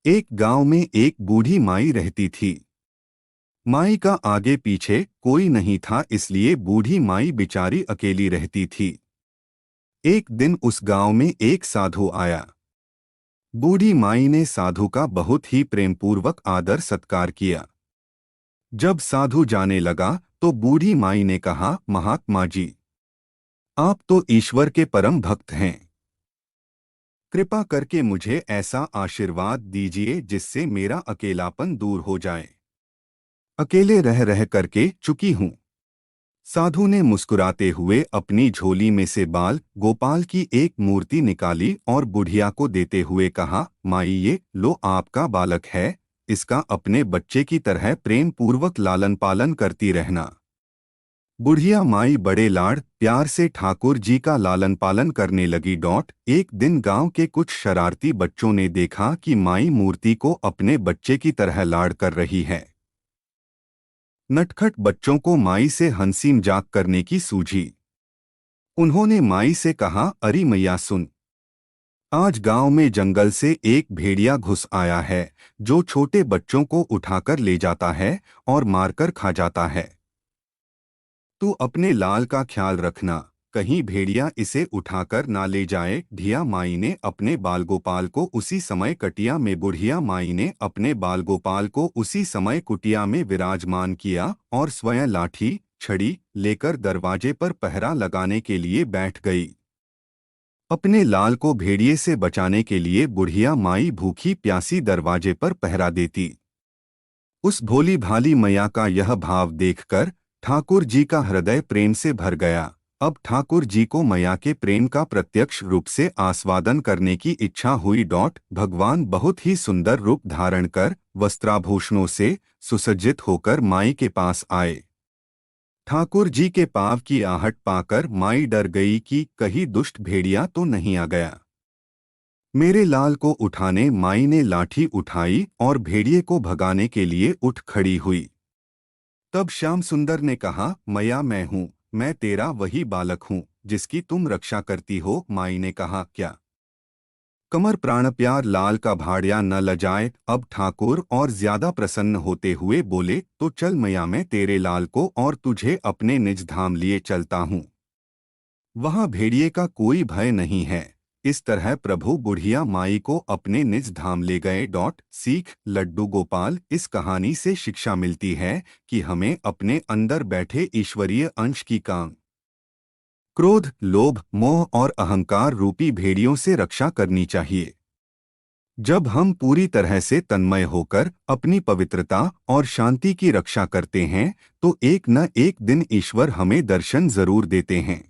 एक गांव में एक बूढ़ी माई रहती थी। माई का आगे पीछे कोई नहीं था, इसलिए बूढ़ी माई बेचारी अकेली रहती थी। एक दिन उस गांव में एक साधु आया। बूढ़ी माई ने साधु का बहुत ही प्रेमपूर्वक आदर सत्कार किया। जब साधु जाने लगा तो बूढ़ी माई ने कहा, महात्मा जी, आप तो ईश्वर के परम भक्त हैं। कृपा करके मुझे ऐसा आशीर्वाद दीजिए जिससे मेरा अकेलापन दूर हो जाए। अकेले रह रह करके चुकी हूँ। साधु ने मुस्कुराते हुए अपनी झोली में से बाल गोपाल की एक मूर्ति निकाली और बुढ़िया को देते हुए कहा, माई ये लो आपका बालक है, इसका अपने बच्चे की तरह प्रेम पूर्वक लालन पालन करती रहना। बुढ़िया माई बड़े लाड़ प्यार से ठाकुर जी का लालन पालन करने लगी। एक दिन गांव के कुछ शरारती बच्चों ने देखा कि माई मूर्ति को अपने बच्चे की तरह लाड़ कर रही है। नटखट बच्चों को माई से हंसी मजाक करने की सूझी। उन्होंने माई से कहा, अरे मैया सुन, आज गांव में जंगल से एक भेड़िया घुस आया है जो छोटे बच्चों को उठाकर ले जाता है और मारकर खा जाता है। तू अपने लाल का ख्याल रखना, कहीं भेड़िया इसे उठाकर ना ले जाए। ढिया माई ने अपने बाल गोपाल को उसी समय कटिया में बुढ़िया माई ने अपने बाल गोपाल को उसी समय कुटिया में विराजमान किया और स्वयं लाठी छड़ी लेकर दरवाजे पर पहरा लगाने के लिए बैठ गई। अपने लाल को भेड़िए से बचाने के लिए बुढ़िया माई भूखी प्यासी दरवाजे पर पहरा देती। उस भोली भाली मैया का यह भाव देखकर ठाकुर जी का हृदय प्रेम से भर गया। अब ठाकुर जी को मैया के प्रेम का प्रत्यक्ष रूप से आस्वादन करने की इच्छा हुई। भगवान बहुत ही सुंदर रूप धारण कर वस्त्राभूषणों से सुसज्जित होकर माई के पास आए। ठाकुर जी के पाँव की आहट पाकर माई डर गई कि कहीं दुष्ट भेड़िया तो नहीं आ गया। मेरे लाल को उठाने माई ने लाठी उठाई और भेड़िए को भगाने के लिए उठ खड़ी हुई। तब श्याम सुंदर ने कहा, मैया मैं हूँ, मैं तेरा वही बालक हूँ जिसकी तुम रक्षा करती हो। माई ने कहा, क्या? कमर प्राण प्यार लाल का भाड़िया न लजाए। अब ठाकुर और ज्यादा प्रसन्न होते हुए बोले, तो चल मैया, मैं तेरे लाल को और तुझे अपने निज धाम लिए चलता हूँ। वहाँ भेड़िए का कोई भय नहीं है। इस तरह प्रभु बुढ़िया माई को अपने निज धाम ले गए। सीख लड्डू गोपाल, इस कहानी से शिक्षा मिलती है कि हमें अपने अंदर बैठे ईश्वरीय अंश की काम, क्रोध, लोभ, मोह और अहंकार रूपी भेड़ियों से रक्षा करनी चाहिए। जब हम पूरी तरह से तन्मय होकर अपनी पवित्रता और शांति की रक्षा करते हैं तो एक न एक दिन ईश्वर हमें दर्शन जरूर देते हैं।